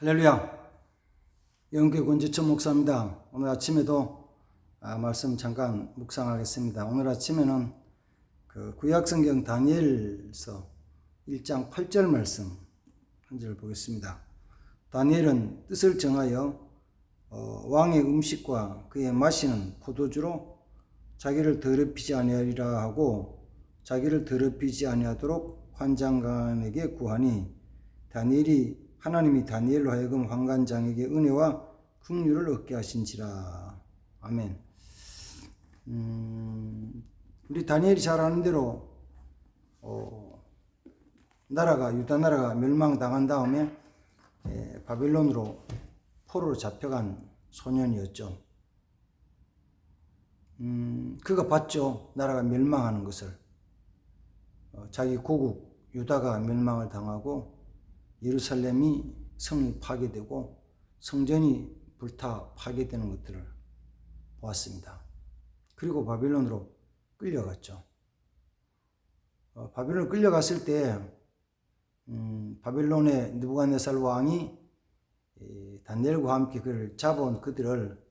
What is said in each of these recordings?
할렐루야. 영계 권지천 목사입니다. 오늘 아침에도 말씀 잠깐 묵상하겠습니다. 오늘 아침에는 그 구약성경 다니엘서 1장 8절 말씀 한 절 보겠습니다. 다니엘은 뜻을 정하여 왕의 음식과 그의 마시는 포도주로 자기를 더럽히지 아니하리라 하고 자기를 더럽히지 아니하도록 환장관에게 구하니 하나님이 다니엘로 하여금 환관장에게 은혜와 긍휼을 얻게 하신지라. 아멘. 우리 다니엘이 잘 아는 대로 유다 나라가 멸망당한 다음에 바벨론으로 포로로 잡혀간 소년이었죠. 그가 봤죠. 나라가 멸망하는 것을. 자기 고국 유다가 멸망을 당하고 예루살렘이 성이 파괴되고 성전이 불타 파괴되는 것들을 보았습니다. 그리고 바벨론으로 끌려갔죠. 바벨론으로 끌려갔을 때 바벨론의 느부갓네살 왕이 다니엘과 함께 그를 잡아온 그들을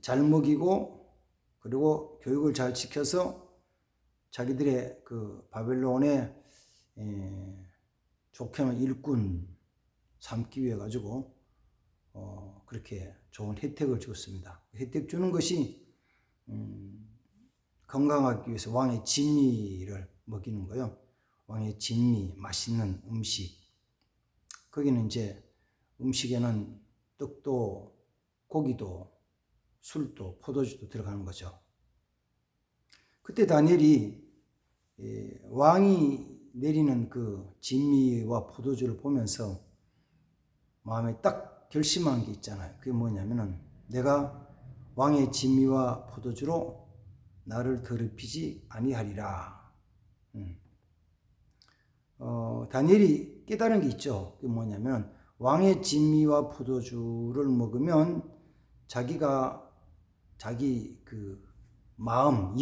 잘 먹이고 그리고 교육을 잘 시켜서 자기들의 그 바벨론의 좋게 하면 일꾼 삼기 위해 가지고 그렇게 좋은 혜택을 줬습니다. 혜택 주는 것이 건강하기 위해서 왕의 진미를 먹이는 거예요. 왕의 진미, 맛있는 음식. 거기는 이제 음식에는 떡도 고기도 술도 포도주도 들어가는 거죠. 그때 다니엘이 왕이 내리는 그 진미와 포도주를 보면서 마음에 딱 결심한 게 있잖아요. 그게 뭐냐면은 내가 왕의 진미와 포도주로 나를 더럽히지 아니하리라. 다니엘이 깨달은 게 있죠. 그게 뭐냐면 왕의 진미와 포도주를 먹으면 자기 그 마음,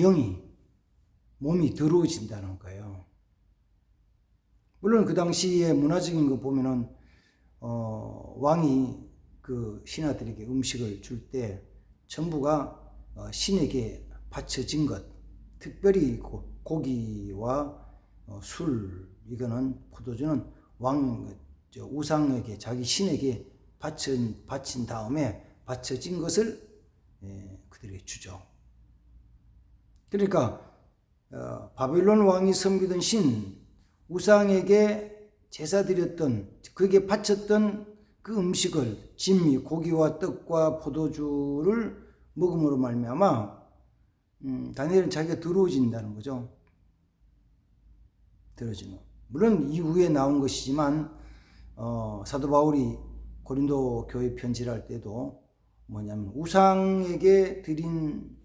몸이 더러워진다는 거예요. 물론 그 당시에 문화적인 거 보면은 왕이 그 신하들에게 음식을 줄 때 전부가 신에게 바쳐진 것, 특별히 고기와 술, 이거는 포도주는 우상에게, 자기 신에게 바친 다음에 바쳐진 것을 그들에게 주죠. 그러니까 바벨론 왕이 섬기던 신, 우상에게 제사 드렸던, 그에게 바쳤던 그 음식을, 진미, 고기와 떡과 포도주를 먹음으로 말미암아 다니엘은 자기가 더러워진다는 거죠. 더러워지는. 물론 이후에 나온 것이지만 사도 바울이 고린도 교회 편지를 할 때도 뭐냐면 우상에게 드린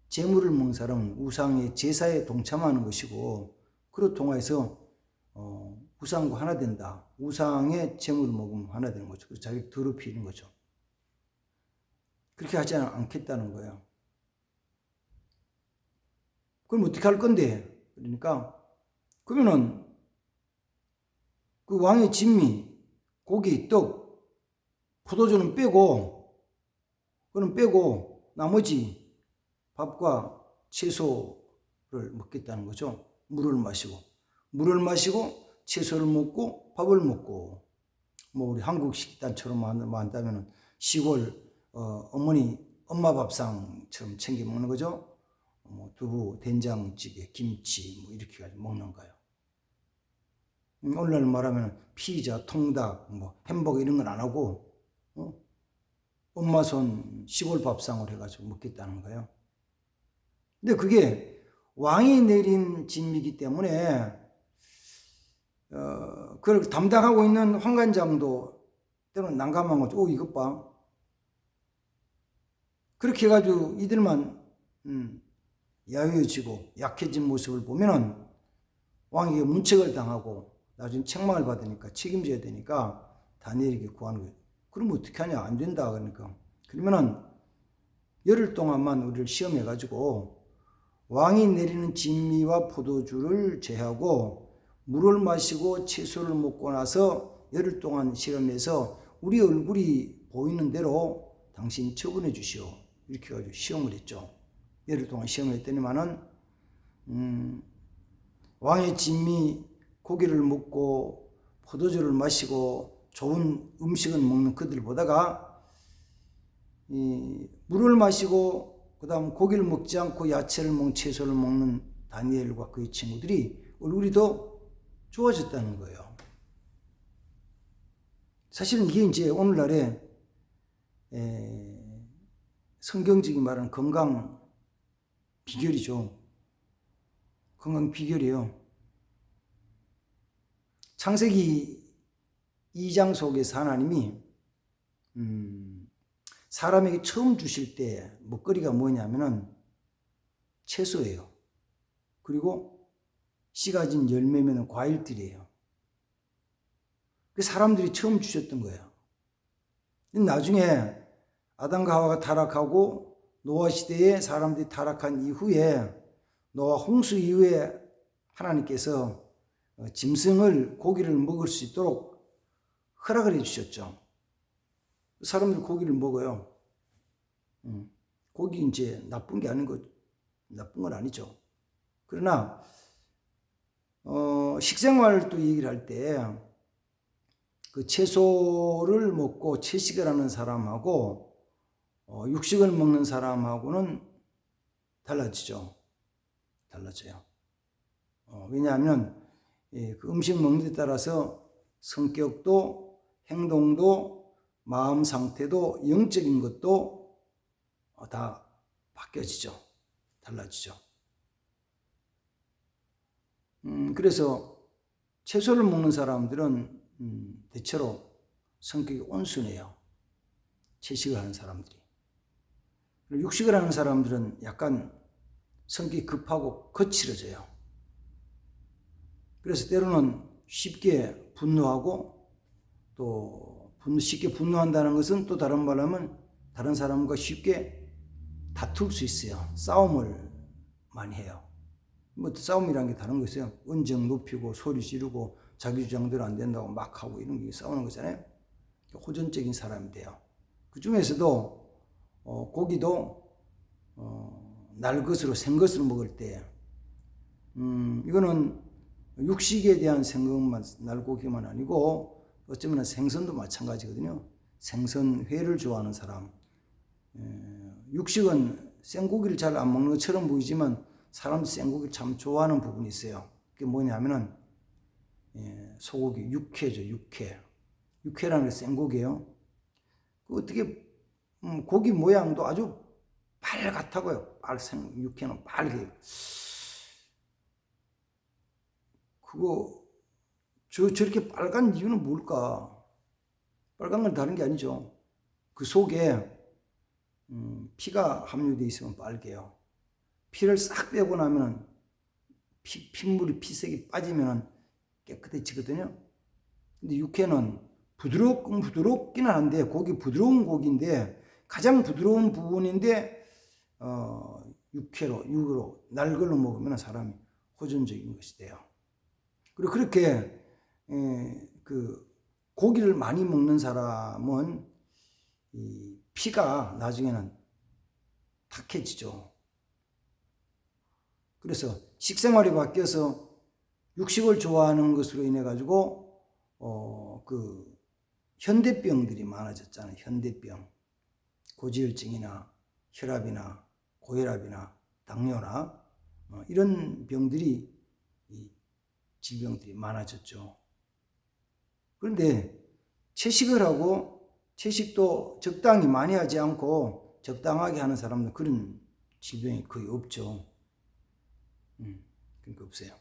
제물을 먹는 사람은 우상의 제사에 동참하는 것이고, 그로 통해서 우상과 하나 된다. 우상의 제물을 먹으면 하나 되는 거죠. 그래서 자기를 더럽히는 거죠. 그렇게 하지 않겠다는 거예요. 그럼 어떻게 할 건데? 그러니까 그러면은 그 왕의 진미, 고기, 떡, 포도주는 빼고 나머지 밥과 채소를 먹겠다는 거죠. 물을 마시고 채소를 먹고 밥을 먹고, 뭐 우리 한국 식단처럼 한다면 시골 엄마 밥상처럼 챙겨 먹는 거죠. 두부, 된장찌개, 김치 뭐 이렇게 가지고 먹는 거예요. 오늘날 말하면 피자, 통닭, 뭐 햄버거 이런 건 안 하고 엄마 손 시골 밥상을 해가지고 먹겠다는 거예요. 근데 그게 왕이 내린 진미이기 때문에 그걸 담당하고 있는 환관장도 때로는 난감한 거죠. 이것 봐. 그렇게 해가지고 이들만 야유해지고 약해진 모습을 보면은 왕에게 문책을 당하고 나중에 책망을 받으니까 책임져야 되니까 다니엘에게 구하는 거예요. 그럼 어떻게 하냐? 안 된다. 그러니까. 그러면은 열흘 동안만 우리를 시험해가지고 왕이 내리는 진미와 포도주를 제하고 물을 마시고 채소를 먹고 나서 열흘 동안 실험해서 우리 얼굴이 보이는 대로 당신이 처분해 주시오. 이렇게 해가지고 시험을 했죠. 열흘 동안 시험을 했더니만은 왕의 진미 고기를 먹고 포도주를 마시고 좋은 음식을 먹는 그들보다가 물을 마시고 그 다음 고기를 먹지 않고 야채를 먹는 채소를 먹는 다니엘과 그의 친구들이 얼굴이 더 좋아졌다는 거예요. 사실은 이게 이제 오늘날의 성경적인 말하는 건강 비결이죠. 건강 비결이에요. 창세기 2장 속에서 하나님이 사람에게 처음 주실 때 먹거리가 뭐냐면은 채소예요. 그리고 씨 가진 열매면 과일들이에요. 그 사람들이 처음 주셨던 거예요. 나중에 아담과 하와가 타락하고 노아 시대에 사람들이 타락한 이후에 노아 홍수 이후에 하나님께서 짐승을 고기를 먹을 수 있도록 허락을 해 주셨죠. 사람들이 고기를 먹어요. 고기 이제 나쁜 게 아닌 거, 나쁜 건 아니죠. 그러나 식생활도 얘기를 할 때 그 채소를 먹고 채식을 하는 사람하고 육식을 먹는 사람하고는 달라지죠. 달라져요. 왜냐하면 그 음식 먹는 데 따라서 성격도 행동도 마음 상태도 영적인 것도 다 바뀌어지죠. 달라지죠. 그래서 채소를 먹는 사람들은 대체로 성격이 온순해요. 채식을 하는 사람들이. 그리고 육식을 하는 사람들은 약간 성격이 급하고 거칠어져요. 그래서 때로는 쉽게 분노하고 또 쉽게 분노한다는 것은 또 다른 말로 하면 다른 사람과 쉽게 다툴 수 있어요. 싸움을 많이 해요. 뭐 싸움이라는 게 다른 거있어요. 언정 높이고 소리 지르고 자기 주장대로 안 된다고 막 하고 이런 게 싸우는 거잖아요. 호전적인 사람이 돼요. 그 중에서도 고기도 날 것으로 생 것으로 먹을 때 이거는 육식에 대한 생각만 날고기만 아니고 어쩌면 생선도 마찬가지거든요. 생선 회를 좋아하는 사람, 육식은 생고기를 잘 안 먹는 것처럼 보이지만 사람도 생고기를 참 좋아하는 부분이 있어요. 그게 뭐냐면은 소고기 육회죠. 육회라는 게 생고기예요. 그 어떻게 고기 모양도 아주 빨갛다고요. 육회는 빨개. 그거 저렇게 빨간 이유는 뭘까? 빨간 건 다른 게 아니죠. 그 속에 피가 함유되어 있으면 빨개요. 피를 싹 빼고 나면 핏물이 피색이 빠지면 깨끗해지거든요. 근데 육회는 부드럽기는 한데 고기 부드러운 고기인데 가장 부드러운 부분인데 육으로 날 걸로 먹으면 사람이 호전적인 것이 돼요. 그리고 그렇게 그 고기를 많이 먹는 사람은 이 피가 나중에는 탁해지죠. 그래서 식생활이 바뀌어서 육식을 좋아하는 것으로 인해 가지고 그 현대병들이 많아졌잖아요. 현대병, 고지혈증이나 혈압이나 고혈압이나 당뇨나 이런 병들이 질병들이 많아졌죠. 그런데 채식을 하고 채식도 적당히 많이 하지 않고 적당하게 하는 사람은 그런 질병이 거의 없죠. 그러니까 없어요.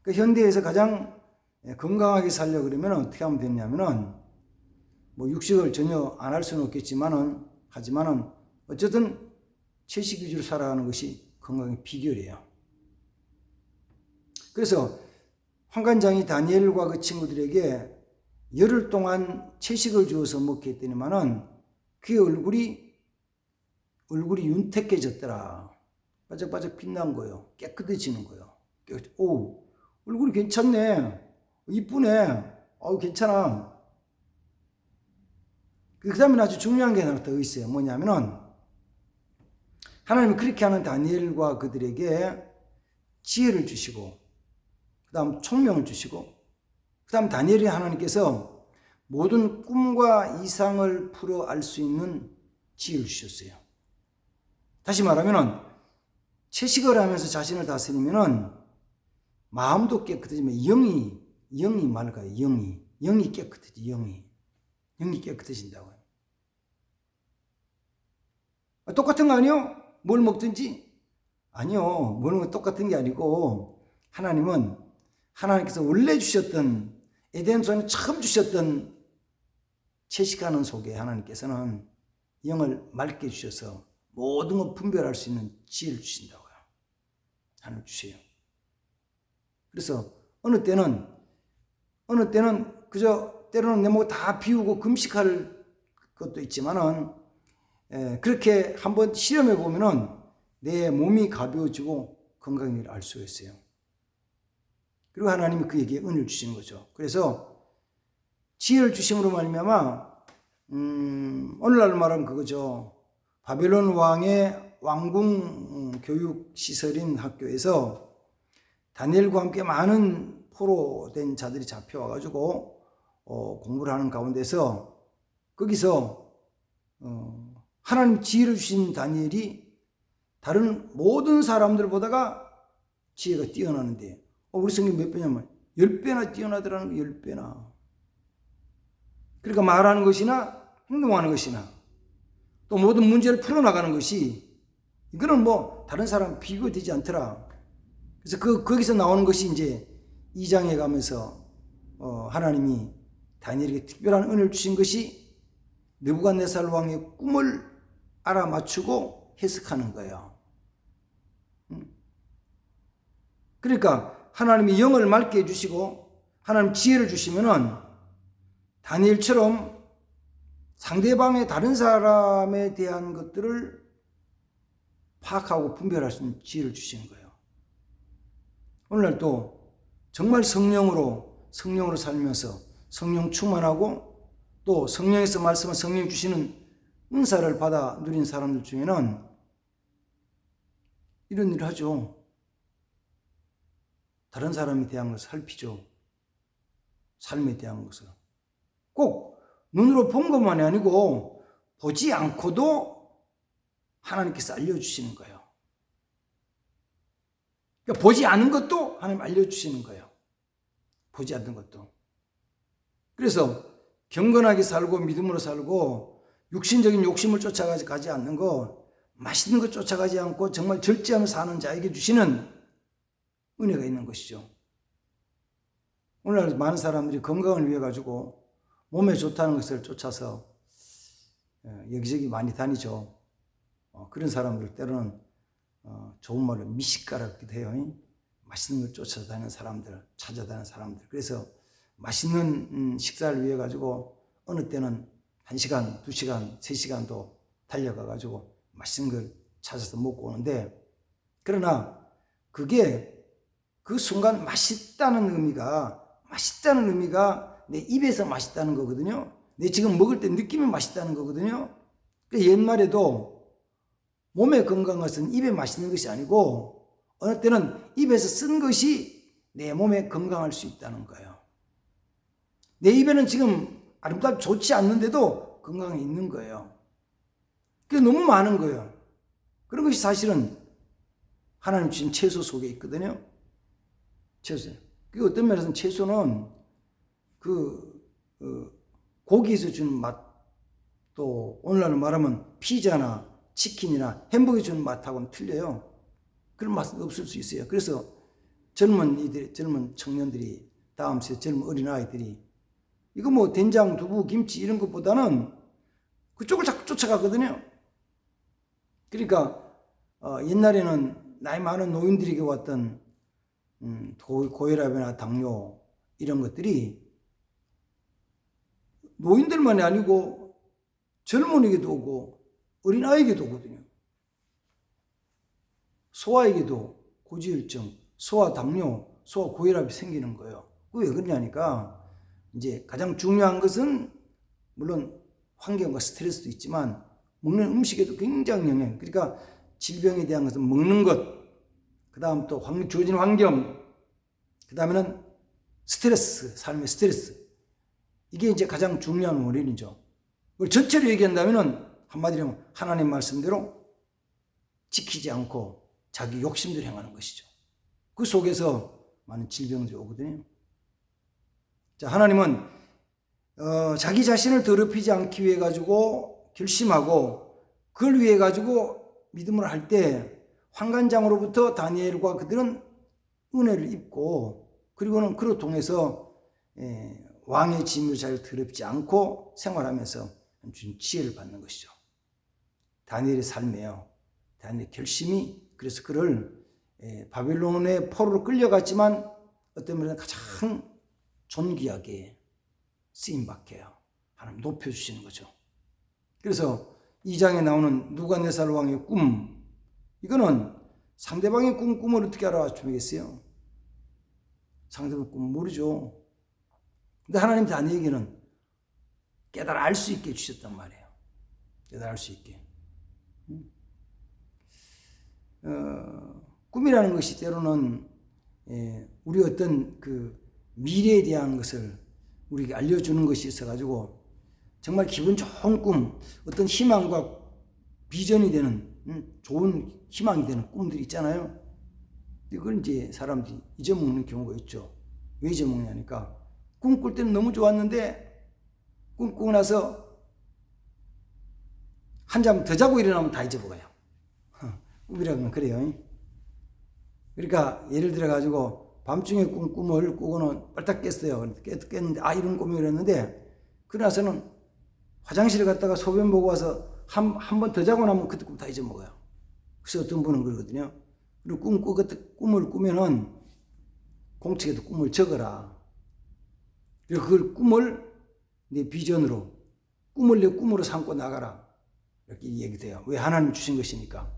그 현대에서 가장 건강하게 살려 그러면 어떻게 하면 되냐면은 뭐 육식을 전혀 안 할 수는 하지만은 어쨌든 채식 위주로 살아가는 것이 건강의 비결이에요. 그래서 환관장이 다니엘과 그 친구들에게 열흘 동안 채식을 주어서 먹게 했더니만은 그의 얼굴이 윤택해졌더라. 바짝바짝 빛난 거예요. 깨끗해지는 거예요. 오, 얼굴이 괜찮네. 이쁘네. 괜찮아. 그 다음에 아주 중요한 게 하나 더 있어요. 뭐냐면은 하나님이 그렇게 하는 다니엘과 그들에게 지혜를 주시고 그 다음 총명을 주시고 그 다음 다니엘이 하나님께서 모든 꿈과 이상을 풀어 알 수 있는 지혜를 주셨어요. 다시 말하면 채식을 하면서 자신을 다스리면 마음도 깨끗해지면 영이 맑아요. 영이 깨끗해지. 영이 깨끗해진다고요. 똑같은 거 아니요? 뭘 먹든지? 아니요. 뭘 먹든 똑같은 게 아니고 하나님은 하나님께서 원래 주셨던 에덴 동산에 처음 주셨던 채식하는 속에 하나님께서는 영을 맑게 주셔서 모든 걸 분별할 수 있는 지혜를 주신다고요. 하나님 주세요. 그래서 어느 때는 그저 때로는 내 몸을 다 비우고 금식할 것도 있지만은 그렇게 한번 실험해 보면은 내 몸이 가벼워지고 건강을 알 수가 있어요. 그리고 하나님이 그에게 은혜를 주시는 거죠. 그래서 지혜를 주심으로 말미암아 오늘날 말하면 그거죠. 바벨론 왕의 왕궁 교육 시설인 학교에서 다니엘과 함께 많은 포로된 자들이 잡혀와가지고 공부를 하는 가운데서 거기서 하나님 지혜를 주신 다니엘이 다른 모든 사람들보다가 지혜가 뛰어나는데 우리 성경 몇 배냐면 10배나 뛰어나더라는 거. 10배나. 그러니까 말하는 것이나 행동하는 것이나 또 모든 문제를 풀어나가는 것이 이거는 다른 사람 비교되지 않더라. 그래서 거기서 나오는 것이 이제 2장에 가면서 하나님이 다니엘에게 특별한 은혜를 주신 것이 느부갓네살 왕의 꿈을 알아맞추고 해석하는 거예요. 그러니까 하나님이 영을 맑게 해주시고 하나님 지혜를 주시면은 다니엘처럼 상대방의 다른 사람에 대한 것들을 파악하고 분별할 수 있는 지혜를 주시는 거예요. 오늘날 또 정말 성령으로 살면서 성령 충만하고 또 성령에서 말씀한 성령이 주시는 은사를 받아 누린 사람들 중에는 이런 일을 하죠. 다른 사람에 대한 것을 살피죠. 삶에 대한 것을. 꼭 눈으로 본 것만이 아니고 보지 않고도 하나님께서 알려주시는 거예요. 그러니까 보지 않은 것도 하나님 알려주시는 거예요. 보지 않는 것도. 그래서 경건하게 살고 믿음으로 살고 육신적인 욕심을 쫓아가지 않는 거, 맛있는 것 쫓아가지 않고 정말 절제하며 사는 자에게 주시는 은혜가 있는 것이죠. 오늘날 많은 사람들이 건강을 위해 가지고 몸에 좋다는 것을 쫓아서 여기저기 많이 다니죠. 그런 사람들 때로는 좋은 말로 미식가라기도 해요. 맛있는 걸 쫓아다니는 사람들, 찾아다니는 사람들. 그래서 맛있는 식사를 위해 가지고 어느 때는 1시간, 2시간, 3시간도 달려가 가지고 맛있는 걸 찾아서 먹고 오는데, 그러나 그게 그 순간 맛있다는 의미가 내 입에서 맛있다는 거거든요. 내 지금 먹을 때 느낌이 맛있다는 거거든요. 옛말에도 몸의 건강한 것은 입에 맛있는 것이 아니고 어느 때는 입에서 쓴 것이 내 몸에 건강할 수 있다는 거예요. 내 입에는 지금 아름답고 좋지 않는데도 건강이 있는 거예요. 그게 너무 많은 거예요. 그런 것이 사실은 하나님 주신 채소 속에 있거든요. 채소. 그 어떤 면에서는 채소는 고기에서 주는 맛, 또 오늘날은 말하면 피자나 치킨이나 햄버거 주는 맛하고는 틀려요. 그런 맛은 없을 수 있어요. 그래서 젊은 청년들이, 다음 세대 젊은 어린아이들이 이거 된장, 두부, 김치 이런 것보다는 그쪽을 자꾸 쫓아가거든요. 그러니까 옛날에는 나이 많은 노인들에게 왔던 고혈압이나 당뇨 이런 것들이 노인들만이 아니고 젊은이에게도 오고 어린아이에게도 오거든요. 소아에게도 고지혈증, 소아 당뇨, 소아 고혈압이 생기는 거예요. 그게 왜 그러냐니까 이제 가장 중요한 것은 물론 환경과 스트레스도 있지만 먹는 음식에도 굉장히 영향. 그러니까 질병에 대한 것은 먹는 것, 그 다음 또 주어진 환경, 그 다음에는 스트레스, 삶의 스트레스. 이게 이제 가장 중요한 원인이죠. 그걸 전체로 얘기한다면 한마디로 하나님 말씀대로 지키지 않고 자기 욕심대로 행하는 것이죠. 그 속에서 많은 질병들이 오거든요. 자, 하나님은 자기 자신을 더럽히지 않기 위해 가지고 결심하고 그걸 위해 가지고 믿음을 할 때 환관장으로부터 다니엘과 그들은 은혜를 입고 그리고는 그로 통해서 왕의 짐을 잘 더럽지 않고 생활하면서 준 지혜를 받는 것이죠. 다니엘의 삶이에요. 다니엘의 결심이 그래서 그를 바벨론의 포로로 끌려갔지만 어떤 면에는 가장 존귀하게 쓰임받게 해요. 하나님 높여주시는 거죠. 그래서 2장에 나오는 누가네살 왕의 꿈, 이거는 상대방의 꿈을 어떻게 알아주겠어요? 상대방 꿈 모르죠. 근데 하나님 다니엘에게는 깨달아 알 수 있게 주셨단 말이에요. 깨달아 알 수 있게. 꿈이라는 것이 때로는 우리 어떤 그 미래에 대한 것을 우리에게 알려주는 것이 있어가지고 정말 기분 좋은 꿈, 어떤 희망과 비전이 되는 좋은 희망이 되는 꿈들이 있잖아요. 이걸 이제 사람들이 잊어먹는 경우가 있죠. 왜 잊어먹냐니까 꿈꿀 때는 너무 좋았는데 꿈꾸고 나서 한잠 더 자고 일어나면 다 잊어먹어요. 꿈이라는 건 그래요. 그러니까 예를 들어 가지고 밤중에 꿈을 꾸고는 빨딱 깼어요. 깼는데 이런 꿈이 그랬는데 그러고 나서는 화장실에 갔다가 소변 보고 와서 한 번 더 자고 나면 그때 꿈 다 잊어먹어요. 그래서 어떤 분은 그러거든요. 그리고 꿈을 꾸면은 공책에도 꿈을 적어라. 그리고 그걸 꿈을 내 비전으로 꿈을 내 꿈으로 삼고 나가라. 이렇게 얘기돼요. 왜? 하나님 주신 것이니까.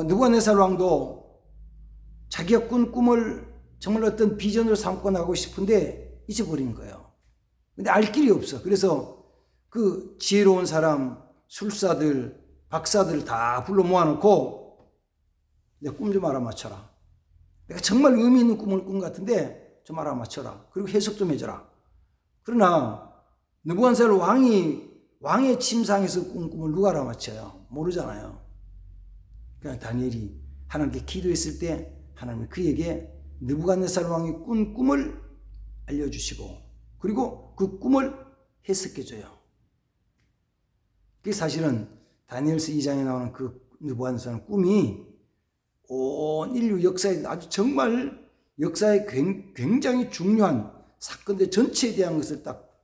느부갓네살 왕도 자기가 꾼 꿈을 정말 어떤 비전으로 삼고 나가고 싶은데 잊어버린 거예요. 근데 알 길이 없어. 그래서 그 지혜로운 사람, 술사들, 박사들 다 불러 모아놓고 내 꿈 좀 알아맞혀라. 내가 정말 의미 있는 꿈을 꾼 것 같은데 좀 알아맞혀라. 그리고 해석 좀 해줘라. 그러나 느부갓네살 왕의 침상에서 꾼 꿈을 누가 알아맞혀요? 모르잖아요. 그냥 다니엘이 하나님께 기도했을 때 하나님이 그에게 느부갓네살 왕이 꾼 꿈을 알려주시고 그리고 그 꿈을 해석해줘요. 그게 사실은 다니엘서 2장에 나오는 그 느부갓네살 꿈이 온 인류 역사에 아주 정말 역사에 굉장히 중요한 사건들 전체에 대한 것을 딱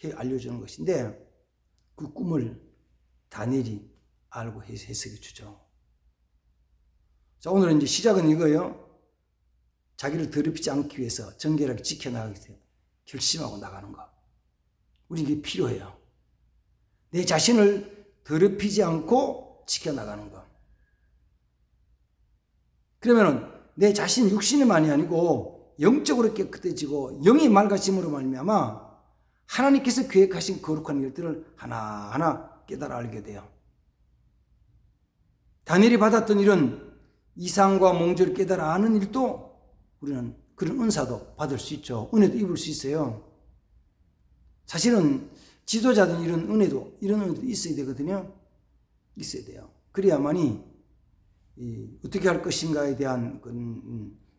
알려주는 것인데 그 꿈을 다니엘이 알고 해석해 주죠. 자, 오늘은 이제 시작은 이거예요. 자기를 더럽히지 않기 위해서 정결하게 지켜나가기 위해서 결심하고 나가는 거. 우리 이게 필요해요. 내 자신을 더럽히지 않고 지켜나가는 거. 그러면은 내 자신 육신의만이 아니고 영적으로 깨끗해지고 영의 맑아짐으로 말미암아 하나님께서 계획하신 거룩한 일들을 하나하나 깨달아 알게 돼요. 다니엘이 받았던 이런 이상과 몽절을 깨달아 아는 일도 우리는 그런 은사도 받을 수 있죠. 은혜도 입을 수 있어요. 사실은 지도자들은 이런 은혜도 있어야 되거든요. 있어야 돼요. 그래야만이 어떻게 할 것인가에 대한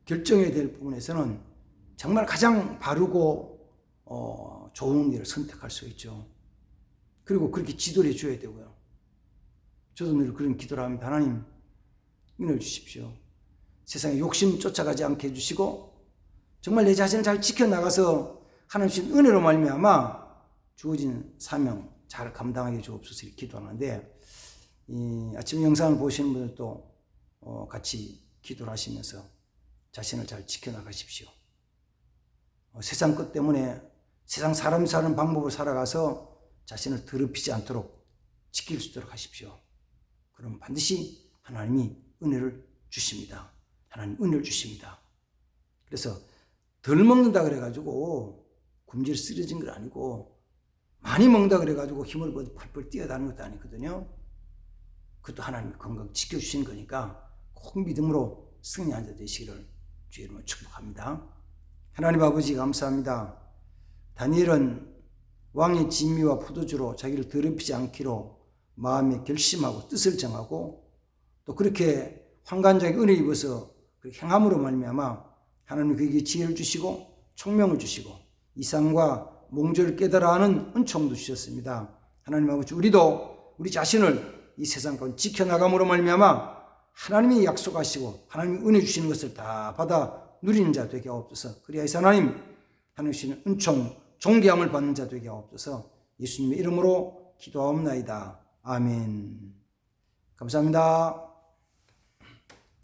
결정해야 될 부분에서는 정말 가장 바르고 좋은 일을 선택할 수 있죠. 그리고 그렇게 지도를 해줘야 되고요. 저도 늘 그런 기도를 합니다. 하나님 은혜를 주십시오. 세상에 욕심 쫓아가지 않게 해주시고 정말 내 자신을 잘 지켜나가서 하나님 주신 은혜로 말미암아 주어진 사명 잘 감당하게 주옵소서 이렇게 기도하는데 아침 영상을 보시는 분들도 같이 기도를 하시면서 자신을 잘 지켜나가십시오. 세상 것 때문에 세상 사람이 사는 방법을 살아가서 자신을 더럽히지 않도록 지킬 수 있도록 하십시오. 그럼 반드시 하나님이 은혜를 주십니다. 하나님 은혜를 주십니다. 그래서 덜 먹는다 그래가지고 굶주려 쓰러진 건 아니고 많이 먹는다 그래가지고 힘을 얻어 펄펄 뛰어다니는 것도 아니거든요. 그것도 하나님이 건강 지켜주신 거니까 꼭 믿음으로 승리한 자 되시기를 주의 이름으로 축복합니다. 하나님 아버지 감사합니다. 다니엘은 왕의 진미와 포도주로 자기를 더럽히지 않기로 마음에 결심하고 뜻을 정하고 또 그렇게 환관자에게 은혜 입어서 행함으로 말미암아 하나님 그에게 지혜를 주시고 총명을 주시고 이상과 몽조를 깨달아 하는 은총도 주셨습니다. 하나님 아버지 우리도 우리 자신을 이 세상 가운데 지켜나감으로 말미암아 하나님이 약속하시고 하나님이 은혜 주시는 것을 다 받아 누리는 자 되게 하옵소서. 그리하여서 하나님 주시는 은총 존귀함을 받는 자 되게 하옵소서. 예수님의 이름으로 기도하옵나이다. 아멘. 감사합니다.